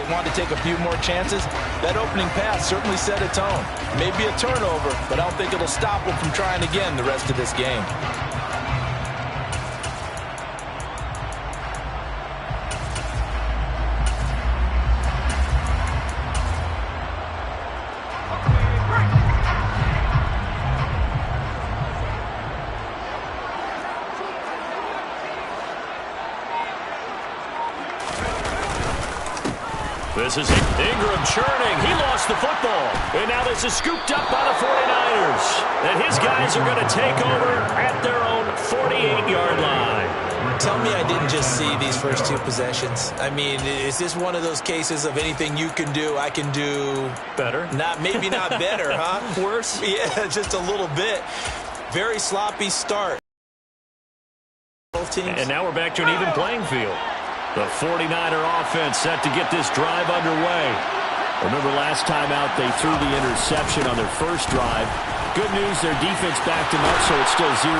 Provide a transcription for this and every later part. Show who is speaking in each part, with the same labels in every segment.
Speaker 1: they wanted to take a few more chances. That opening pass certainly set a tone. Maybe a turnover, but I don't think it'll stop them from trying again the rest of this game.
Speaker 2: This is Ingram churning. He lost the football. And now this is scooped up by the 49ers. And his guys are going to take over at their own 48-yard line.
Speaker 1: Tell me I didn't just see these first two possessions. I mean, is this one of those cases of anything you can do, I can do
Speaker 2: better?
Speaker 1: Maybe not better, huh?
Speaker 2: Worse?
Speaker 1: Yeah, just a little bit. Very sloppy start. Both teams.
Speaker 2: And now we're back to an even playing field. The 49er offense set to get this drive underway. Remember last time out they threw the interception on their first drive. Good news, their defense backed them up, so it's still 0-0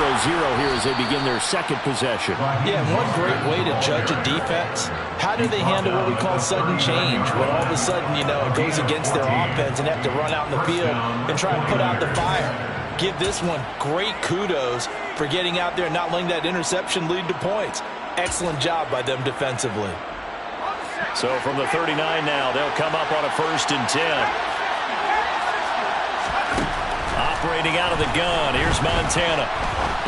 Speaker 2: here as they begin their second possession.
Speaker 1: Yeah, one great way to judge a defense. How do they handle what we call sudden change? When all of a sudden, it goes against their offense and they have to run out in the field and try and put out the fire. Give this one great kudos for getting out there and not letting that interception lead to points. Excellent job by them defensively.
Speaker 2: So from the 39 now, they'll come up on a 1st and 10. Operating out of the gun, here's Montana.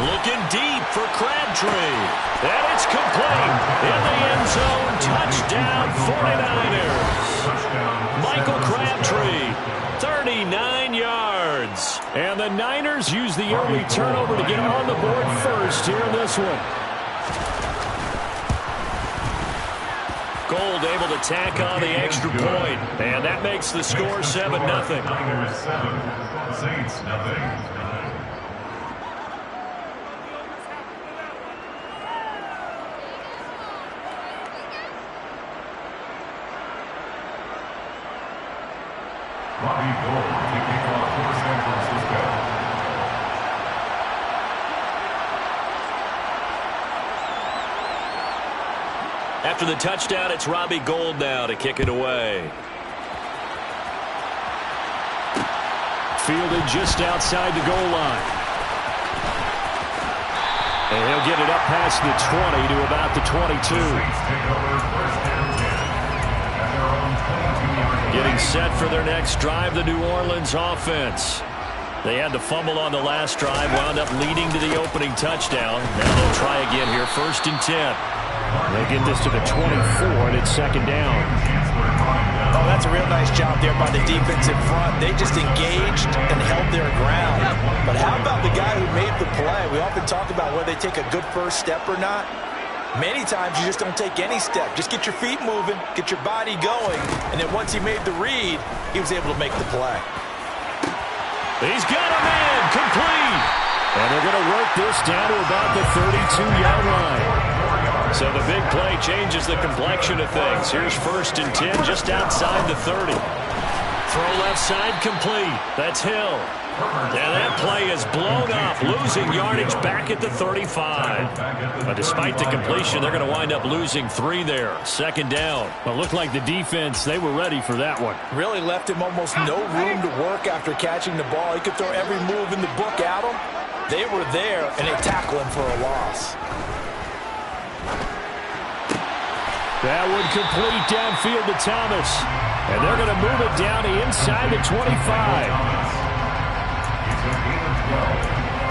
Speaker 2: Looking deep for Crabtree. And it's complete. In the end zone, touchdown 49ers. Michael Crabtree, 39 yards. And the Niners use the early turnover to get on the board first here in this one. Gold able to tack on the extra point, and that makes the score 7-0.
Speaker 3: Niners 7, Saints nothing. Robbie Gold kicking off for San Francisco.
Speaker 2: After the touchdown, it's Robbie Gold now to kick it away. Fielded just outside the goal line. And he'll get it up past the 20 to about the 22. Getting set for their next drive, the New Orleans offense. They had the fumble on the last drive, wound up leading to the opening touchdown. Now they'll try again here, 1st and 10. They get this to the 24, and it's 2nd down.
Speaker 1: Oh, that's a real nice job there by the defense in front. They just engaged and held their ground. But how about the guy who made the play? We often talk about whether they take a good first step or not. Many times you just don't take any step. Just get your feet moving, get your body going, and then once he made the read, he was able to make the play.
Speaker 2: He's got a man, complete. And they're going to work this down to about the 32-yard line. So the big play changes the complexion of things. Here's 1st and 10 just outside the 30. Throw left side complete. That's Hill. And that play is blown up, losing yardage back at the 35. But despite the completion, they're going to wind up losing 3 there. 2nd down.
Speaker 4: Well, it looked like the defense, they were ready for that one.
Speaker 1: Really left him almost no room to work after catching the ball. He could throw every move in the book at him. They were there, and they tackled him for a loss.
Speaker 4: That would complete downfield to Thomas. And they're going to move it down to inside the 25.
Speaker 3: He's a gain of 12.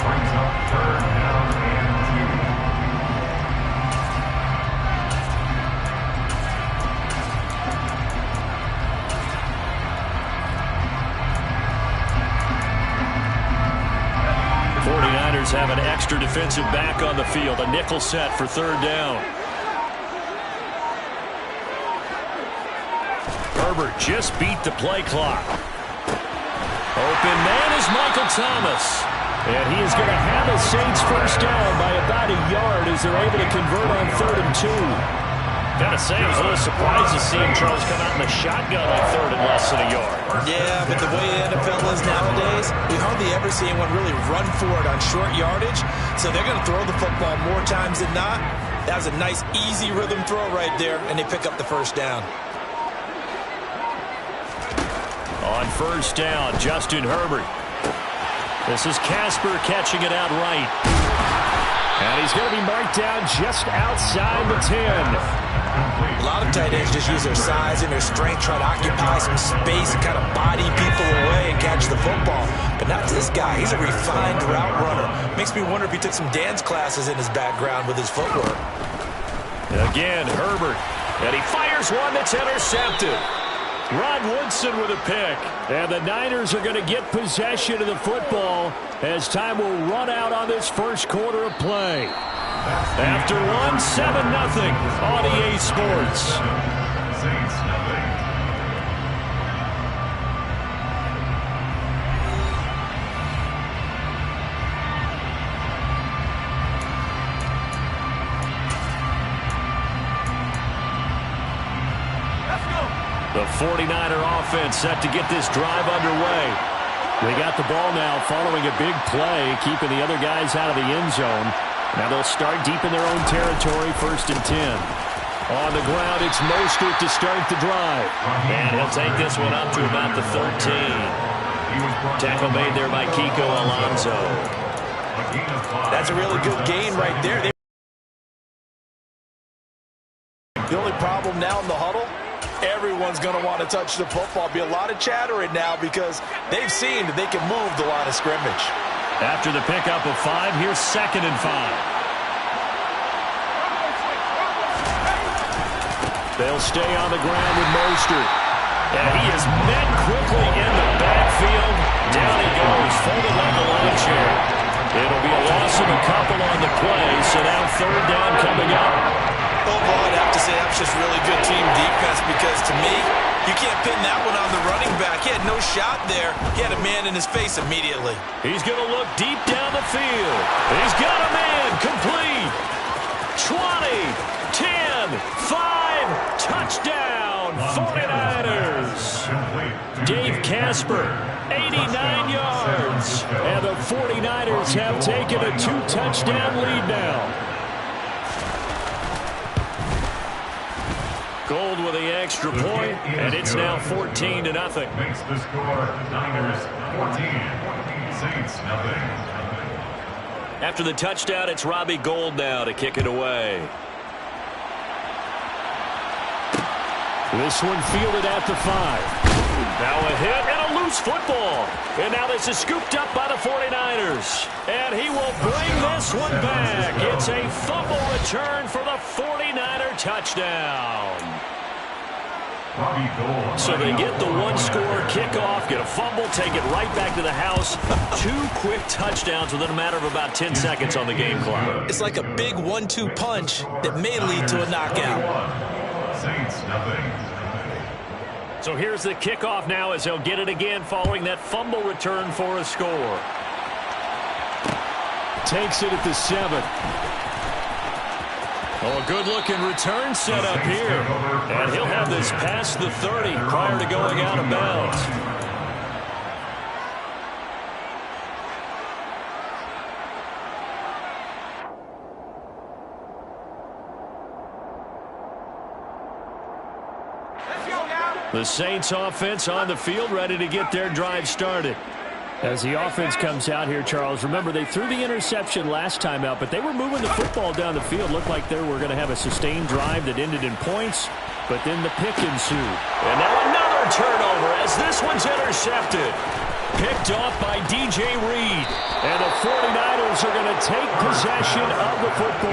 Speaker 3: Brings up 3rd down and
Speaker 2: 2. 49ers have an extra defensive back on the field. A nickel set for 3rd down. Herbert just beat the play clock. Open man is Michael Thomas.
Speaker 4: And he is going to have the Saints first down by about a yard as they're able to convert on 3rd and 2.
Speaker 2: Gotta say, I was a little surprised to see him Charles come out in the shotgun on 3rd and less than a yard.
Speaker 1: Yeah, but the way the NFL is nowadays, we hardly ever see anyone really run for it on short yardage. So they're going to throw the football more times than not. That was a nice, easy rhythm throw right there, and they pick up the first down.
Speaker 2: On first down, Justin Herbert. This is Casper catching it out right.
Speaker 4: And he's going to be marked down just outside the 10.
Speaker 1: A lot of tight ends just use their size and their strength, try to occupy some space and kind of body people away and catch the football. But not this guy. He's a refined route runner. Makes me wonder if he took some dance classes in his background with his footwork.
Speaker 2: Again, Herbert. And he fires one that's intercepted.
Speaker 4: Rod Woodson with a pick. And the Niners are going to get possession of the football as time will run out on this first quarter of play. After one, 7-0 on EA Sports.
Speaker 3: Saints nothing.
Speaker 2: The 49er offense set to get this drive underway.
Speaker 4: They got the ball now following a big play, keeping the other guys out of the end zone. Now they'll start deep in their own territory, 1st and 10. On the ground, it's Mostert to start the drive.
Speaker 2: And he'll take this one up to about the 13. Tackle made there by Kiko Alonso.
Speaker 1: That's a really good gain right there. The only problem now in the huddle, everyone's going to want to touch the football. Be a lot of chattering now because they've seen that they can move the line of scrimmage.
Speaker 2: After the pickup of 5, here's 2nd and 5.
Speaker 4: They'll stay on the ground with Mostert.
Speaker 2: And he is met quickly in the backfield. Down he goes, folded like a lawn chair. It'll be a loss of a couple on the play, so now 3rd down coming up.
Speaker 1: Overall, I'd have to say that's just really good team defense because, to me, you can't pin that one on the running back. He had no shot there. He had a man in his face immediately.
Speaker 2: He's going to look deep down the field. He's got a man complete. 20, 10, 5, touchdown, 49ers. Dave Casper, 89 yards.
Speaker 4: And the 49ers have taken a 2-touchdown lead now.
Speaker 2: Gold with the extra point, and it's now 14-0.
Speaker 3: Makes the score Niners 14, Saints nothing.
Speaker 2: After the touchdown, it's Robbie Gould now to kick it away.
Speaker 4: This one fielded at the 5.
Speaker 2: Now a hit and a loose football. And now this is scooped up by the 49ers. And he will bring this one back. It's a fumble return for the 49er touchdown. So they get the one-score kickoff, get a fumble, take it right back to the house. 2 quick touchdowns within a matter of about 10 seconds on the game clock.
Speaker 1: It's like a big 1-2 punch that may lead to a knockout.
Speaker 3: Saints nothing.
Speaker 2: So here's the kickoff now as they'll get it again following that fumble return for a score.
Speaker 4: Takes it at the 7.
Speaker 2: Oh, a good-looking return set up here. And he'll have this past the 30 prior to going out of bounds. The Saints offense on the field, ready to get their drive started.
Speaker 4: As the offense comes out here, Charles, remember they threw the interception last time out, but they were moving the football down the field. Looked like they were going to have a sustained drive that ended in points, but then the pick ensued.
Speaker 2: And now another turnover as this one's intercepted. Picked off by DJ Reed.
Speaker 4: And the 49ers are going to take possession of the football.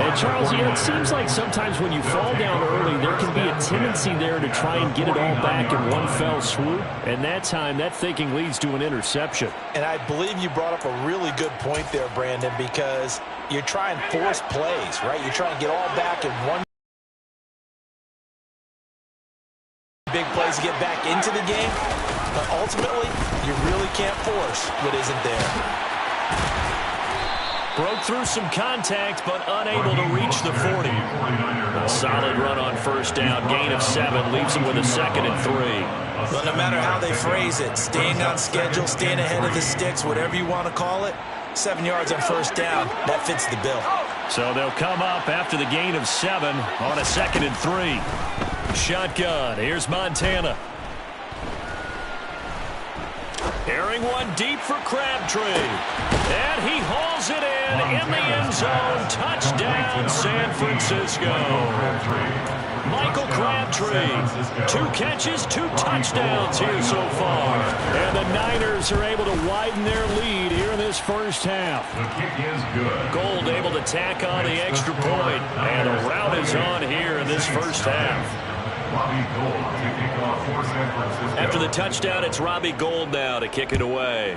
Speaker 4: And, Charles, you know, it seems like sometimes when you fall down early, there can be a tendency there to try and get it all back in one fell swoop. And that time, that thinking leads to an interception.
Speaker 1: And I believe you brought up a really good point there, Brandon, because you're trying to force plays, right? You're trying to get all back in one big plays to get back into the game. But ultimately, you really can't force what isn't there.
Speaker 2: Broke through some contact, but unable to reach the 40. A solid run on first down. Gain of 7 leaves them with a 2nd and 3.
Speaker 1: Well, no matter how they phrase it, staying on schedule, staying ahead of the sticks, whatever you want to call it, 7 yards on first down, that fits the bill.
Speaker 2: So they'll come up after the gain of 7 on a 2nd and 3. Shotgun. Here's Montana. Airing one deep for Crabtree. And he hauls it in the end zone. Touchdown, San Francisco. Michael Crabtree, 2 catches, 2 touchdowns here so far. And the Niners are able to widen their lead here in this first half.
Speaker 3: The kick is good.
Speaker 2: Gold able to tack on the extra point. And a rout is on here in this first half.
Speaker 3: Robbie Gould to kick off for San Francisco.
Speaker 2: After the touchdown, it's Robbie Gould now to kick it away.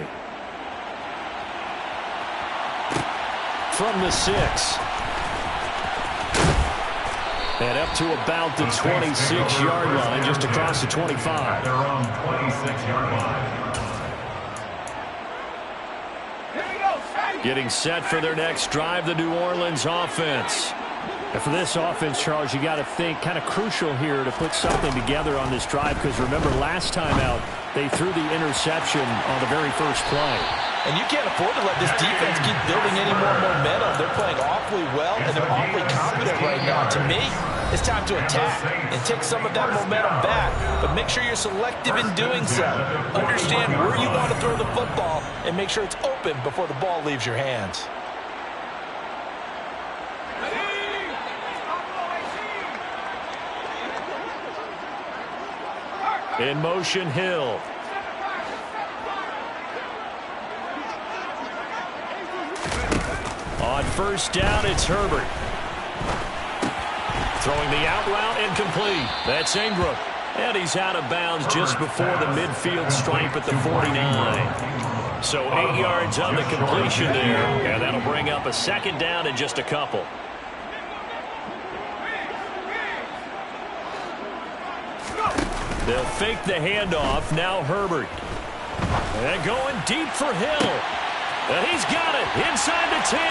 Speaker 4: From the 6. And up to about the 26-yard line, just across the 25.
Speaker 3: They're on 26-yard line.
Speaker 2: Getting set for their next drive, the New Orleans offense.
Speaker 4: And for this offense, Charles, you got to think kind of crucial here to put something together on this drive, because remember last time out they threw the interception on the very first play.
Speaker 1: And you can't afford to let this defense keep building any more momentum. They're playing awfully well, and they're awfully confident right now. To me, it's time to attack and take some of that momentum back, but make sure you're selective in doing so. Understand where you want to throw the football and make sure it's open before the ball leaves your hands.
Speaker 2: In motion, Hill. On first down, it's Herbert. Throwing the out route incomplete. That's Ingram. And he's out of bounds just before the midfield stripe at the 49. So 8 yards on the completion there. And that'll bring up a second down in just a couple. They'll fake the handoff. Now Herbert. And going deep for Hill. And he's got it inside the 10.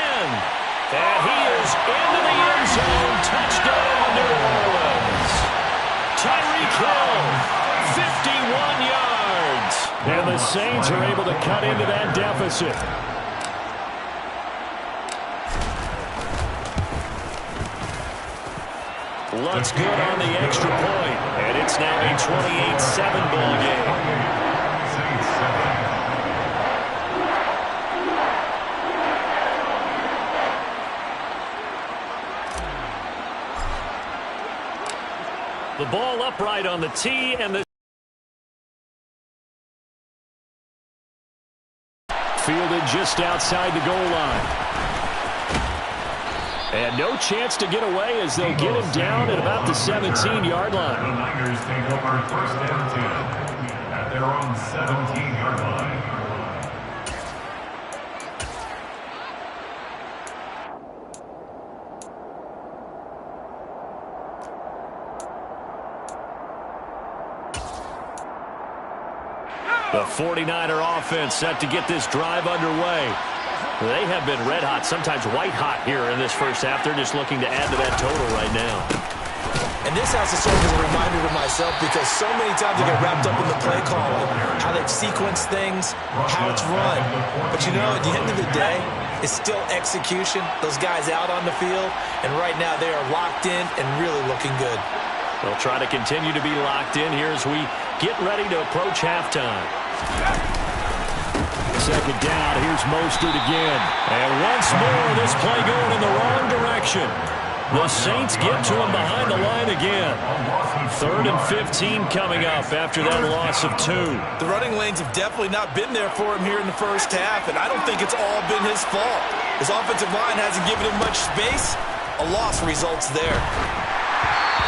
Speaker 2: And he is into the end zone. Touchdown, New Orleans. Tyreek Hill, 51 yards.
Speaker 4: And the Saints are able to cut into that deficit.
Speaker 2: Luck's good on the extra point. And it's now a 28-7 ball game. The ball upright on the tee, and the
Speaker 4: fielded just outside the goal line. And no chance to get away as they'll get him down at about the 17-yard line.
Speaker 3: The Niners take over first and 10 at their own 17-yard line.
Speaker 2: The 49er offense set to get this drive underway. They have been red hot, sometimes white hot here in this first half. They're just looking to add to that total right now.
Speaker 1: And this has to serve as a reminder to myself, because so many times I get wrapped up in the play calling, how they've sequenced things, how it's run. But you know, at the end of the day, it's still execution. Those guys out on the field, and right now they are locked in and really looking good.
Speaker 2: They'll try to continue to be locked in here as we get ready to approach halftime.
Speaker 4: Second down, here's Mostert again.
Speaker 2: And once more, this play going in the wrong direction. The Saints get to him behind the line again. 3rd and 15 coming up after that loss of 2.
Speaker 1: The running lanes have definitely not been there for him here in the first half, and I don't think it's all been his fault. His offensive line hasn't given him much space. A loss results there.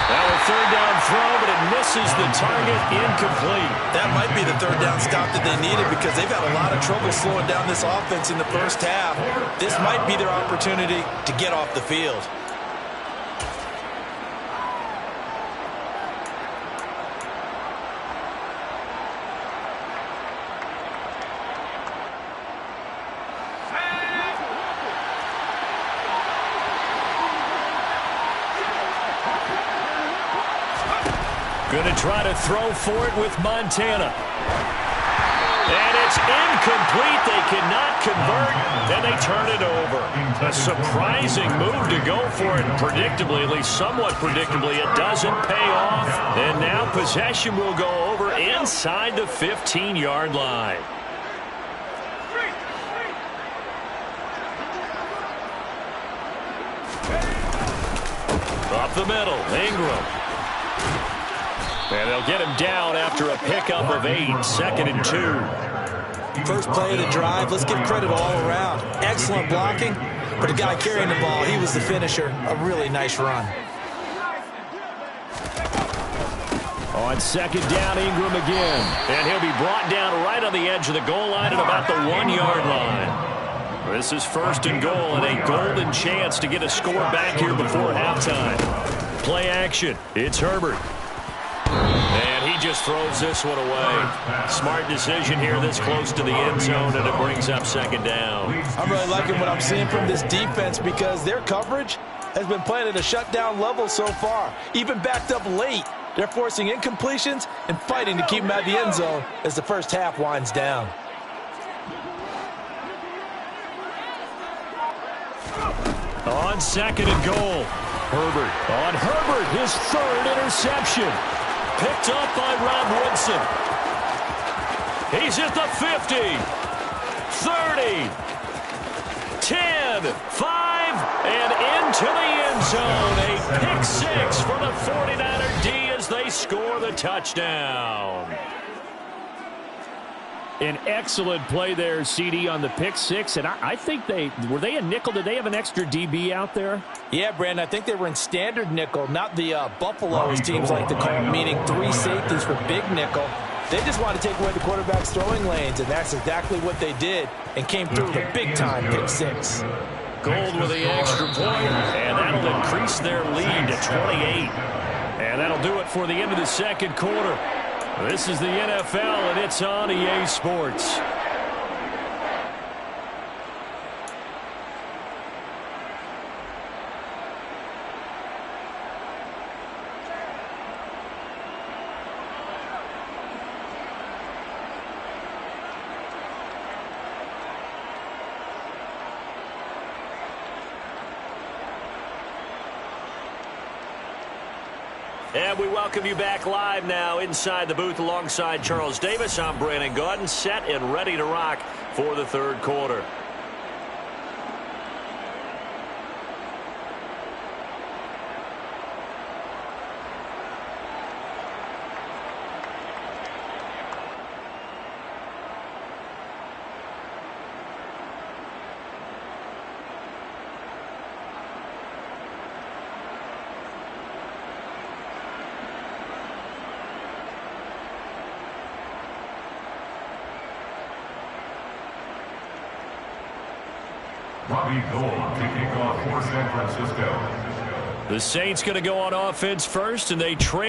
Speaker 2: Now a 3rd down throw, but it misses the target, incomplete.
Speaker 1: That might be the 3rd down stop that they needed, because they've had a lot of trouble slowing down this offense in the first half. This might be their opportunity to get off the field.
Speaker 2: Going to try to throw for it with Montana. And it's incomplete. They cannot convert, and they turn it over. A surprising move to go for it. Predictably, at least somewhat predictably, it doesn't pay off. And now possession will go over inside the 15-yard line. the middle. Ingram. And they'll get him down after a pickup of 8. 2nd and 2.
Speaker 1: First play of the drive. Let's give credit all around. Excellent blocking. But the guy carrying the ball, he was the finisher. A really nice run.
Speaker 4: On 2nd down, Ingram again.
Speaker 2: And he'll be brought down right on the edge of the goal line at about the 1-yard line. This is 1st and goal and a golden chance to get a score back here before halftime. Play action. It's Herbert. And he just throws this one away. Smart decision here this close to the end zone, and it brings up 2nd down.
Speaker 1: I'm really liking what I'm seeing from this defense because their coverage has been playing at a shutdown level so far. Even backed up late, they're forcing incompletions and fighting to keep them at the end zone as the first half winds down.
Speaker 2: On 2nd and goal, Herbert.
Speaker 4: On Herbert, his 3rd interception.
Speaker 2: Picked up by Rob Woodson. He's at the 50, 30, 10, 5, and into the end zone. A pick 6 for the 49er D as they score the touchdown.
Speaker 4: An excellent play there, CD, on the pick 6. And I think were they a nickel? Did they have an extra DB out there?
Speaker 1: Yeah, Brandon, I think they were in standard nickel, not the Buffalo, as teams like to call it, meaning 3 safeties for big nickel. They just want to take away the quarterback's throwing lanes, and that's exactly what they did and came through with a big-time pick 6.
Speaker 2: Gold with the extra point, and that'll increase their lead to 28. And that'll do it for the end of the 2nd quarter. This is the NFL, and it's on EA Sports. And we welcome you back live now inside the booth alongside Charles Davis. I'm Brandon Gaudin, set and ready to rock for the 3rd quarter.
Speaker 3: Robbie Gould to kick off for San Francisco.
Speaker 2: The Saints going to go on offense first, and they trail.